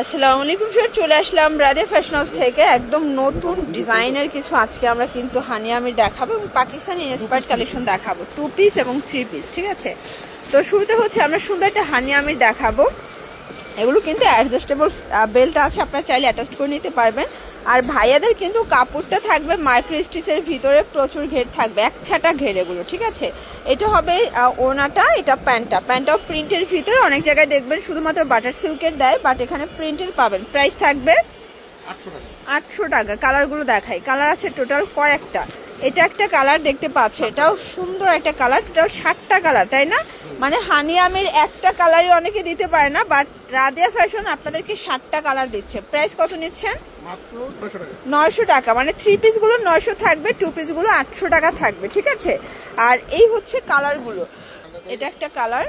আসসালামু আলাইকুম স্যার, চলে আসলাম রাদিয়া ফ্যাশন হাউস থেকে একদম নতুন ডিজাইনের কিছু আজকে আমরা কিন্তু হানি আমির দেখাবো এবং পাকিস্তানি ইন্সপায়ার্ড কালেকশন দেখাবো 2 পিস এবং 3 পিস। ঠিক আছে, তো শুরুতে হচ্ছে আমরা সুন্দর একটা হানি আমির দেখাবো। এগুলো কিন্তু অ্যাডজাস্টেবল বেল্ট আছে, আপনারা চাইলে অ্যাটাচ করে নিতে পারবেন। আর ভাইয়াদের কিন্তু কাপড়টা থাকবে মাইক্রো স্টিচের ভিতরে, প্রচুর ঘের থাকবে, এক ছাটা ঘের এগুলো। ঠিক আছে, এটা হবে ওনাটা, এটা প্যান্টটাও প্রিন্টের ভিতরে। অনেক জায়গায় দেখবেন শুধুমাত্র বাটার সিল্কের দেয়, বাট এখানে প্রিন্টের পাবেন। প্রাইস থাকবে 800 টাকা। কালারগুলো দেখাই, কালার আছে টোটাল কয়েকটা। এটা একটা কালার দেখতে পাচ্ছে, এটাও সুন্দর একটা কালার। টোটাল 7টা কালার, তাই না? মানে হানি আমির একটা কালারই অনেকে দিতে পারে না, বাট রাদিয়া ফ্যাশন আপনাদেরকে 7টা কালার দিচ্ছে। প্রাইস কত নিচ্ছেন? 900 টাকা। মানে 3 পিস গুলো 900 থাকবে, 2 পিস গুলো 800 টাকা থাকবে। ঠিক আছে, আর এই হচ্ছে কালার গুলো। এটা একটা কালার,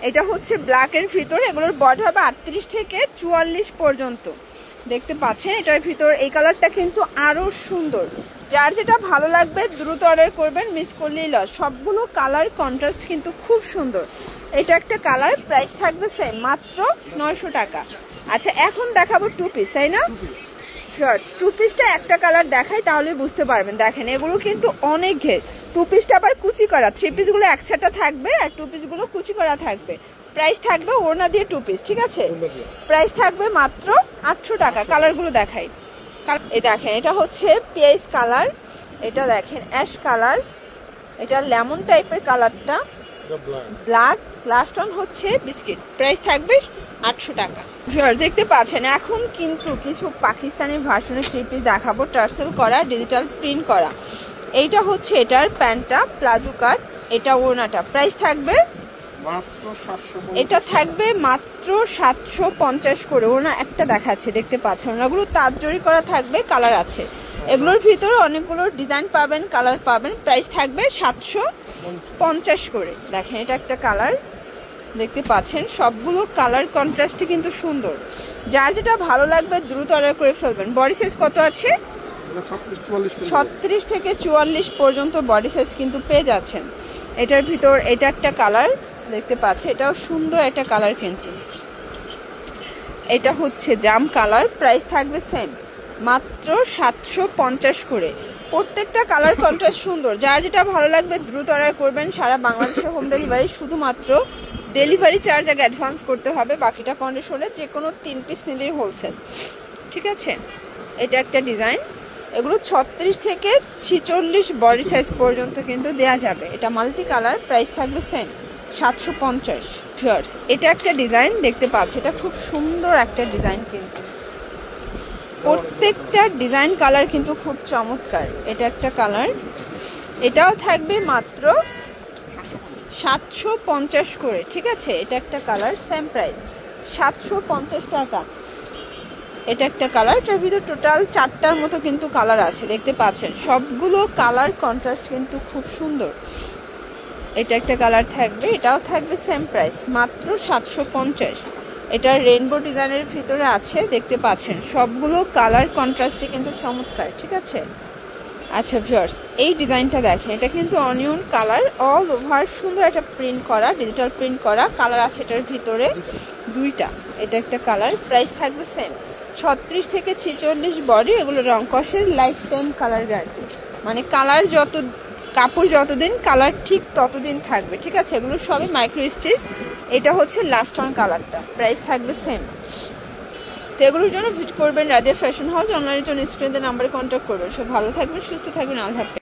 এটা হচ্ছে ব্ল্যাক এর ভিতরে। এগুলোর বডি হবে 38 থেকে 44 পর্যন্ত, দেখতে পাচ্ছেন। এটার ভিতর এই কালারটা কিন্তু আরো সুন্দর। যার যেটা ভালো লাগবে দ্রুত অর্ডার করবেন, মিস করলেই লস। সবগুলো কালার কন্ট্রাস্ট কিন্তু খুব সুন্দর। এটা একটা কালার, প্রাইস থাকবে সেম, মাত্র 900 টাকা। আচ্ছা, এখন দেখাবো 2 পিস, তাই না? শর্টস 2 পিসটা একটা কালার দেখাই, তাহলে বুঝতে পারবেন। দেখেন, এগুলো কিন্তু অনেক ঘের। 2 পিসটা আবার কুচি করা, 3 পিস গুলো একসাথে থাকবে আর 2 পিস গুলো কুচি করা থাকবে। প্রাইস থাকবে ওড়না দিয়ে 2 পিস। ঠিক আছে, প্রাইস থাকবে মাত্র 800 টাকা। কালারগুলো দেখাই। এই দেখেন, এটা হচ্ছে পেঁয়াজ কালার, এটা দেখেন অ্যাশ কালার, এটা লেমন টাইপের কালারটা, ব্ল্যাক, লাস্ট ওয়ান হচ্ছে বিস্কিট। প্রাইস থাকবে 800 টাকা। দেখতে পাচ্ছেন, এখন কিন্তু কিছু পাকিস্তানি ভার্সনের 3 পিস দেখাবো, টার্সেল করা, ডিজিটাল প্রিন্ট করা। এইটা হচ্ছে এটার প্যান্টটা, প্লাজো কাট, এটা ওড়নাটা। প্রাইস থাকবে মাত্র 750। এটা থাকবে মাত্র 750 করে। ওড়না একটা দেখাচ্ছে, দেখতে পাচ্ছেন। ওড়নাগুলো তাঁতজরি করা থাকবে, কালার আছে। এগুলোর ভিতরে অনেকগুলো ডিজাইন পাবেন, কালার পাবেন। প্রাইস থাকবে 750 করে। দেখেন, এটা একটা কালার, দেখতে পাচ্ছেন। সবগুলো কালার কন্ট্রাস্টে কিন্তু সুন্দর। যার যেটা ভালো লাগবে দ্রুত অর্ডার করে ফেলবেন। বডি সাইজ কত আছে? 36 থেকে 44 পর্যন্ত বডি সাইজ কিন্তু পেয়ে যাচ্ছেন। এটার ভিতর এটা একটা কালার, দেখতে পাচ্ছেন। এটাও সুন্দর একটা কালার কিন্তু। এটা হচ্ছে জাম কালার, প্রাইস থাকবে সেম, মাত্র 750 করে। প্রত্যেকটা কালার কন্ট্রাস্ট সুন্দর। যার যেটা ভালো লাগবে দ্রুত অর্ডার করবেন। সারা বাংলাদেশে হোম ডেলিভারি, শুধুমাত্র ডেলিভারি চার্জ আগে অ্যাডভান্স করতে হবে, বাকিটা কন্ডিশনে। যে কোনো 3 পিস নিলেই হোলসেল। ঠিক আছে, এটা একটা ডিজাইন। এগুলো 36 থেকে 46 বডি সাইজ পর্যন্ত কিন্তু দেয়া যাবে। এটা মাল্টি কালার, প্রাইস থাকবে সেম, 750। এটা একটা ডিজাইন, দেখতে পাচ্ছ। এটা খুব সুন্দর একটা ডিজাইন কিন্তু। প্রত্যেকটা ডিজাইন কালার কিন্তু খুব চমৎকার। এটা একটা কালার, এটাও থাকবে মাত্র 750 করে। ঠিক আছে, এটা একটা কালার, সেম প্রাইস, 750 টাকা। এটা একটা কালার, এটার ভিতর টোটাল 4টার মতো কিন্তু কালার আছে, দেখতে পাচ্ছেন। সবগুলো কালার কন্ট্রাস্ট কিন্তু খুব সুন্দর। এটা একটা কালার থাকবে, এটাও থাকবে সেম প্রাইস, মাত্র 750। এটা রেইনবো ডিজাইনের ভিতরে আছে, দেখতে পাচ্ছেন। সবগুলো কালার কন্ট্রাস্টে কিন্তু চমৎকার। ঠিক আছে, আচ্ছা ভিউয়ার্স, এই ডিজাইনটা দেখেন। এটা কিন্তু অনিয়ন কালার, অল ওভার সুন্দর একটা প্রিন্ট করা, ডিজিটাল প্রিন্ট করা। কালার আছে এটার ভিতরে 2টা। এটা একটা কালার, প্রাইস থাকবে সেম, 36 থেকে 46 বডি। এগুলো রং কষের, লাইফ টাইম কালার গ্যারান্টি। মানে কালার যত, কাপড় যতদিন, কালার ঠিক ততদিন থাকবে। ঠিক আছে, এগুলো সবই মাইক্রো স্টিচ। এটা হচ্ছে লাস্ট ওয়ান কালারটা, প্রাইস থাকবে সেম। তো এগুলোর জন্য ভিজিট করবেন রাদিয়া ফ্যাশন হাউস। অনলাইনের জন্য স্ক্রিনে নাম্বারে কন্ট্যাক্ট করবেন। সব ভালো থাকবেন, সুস্থ থাকবেন, আল্লাহ হাফেজ।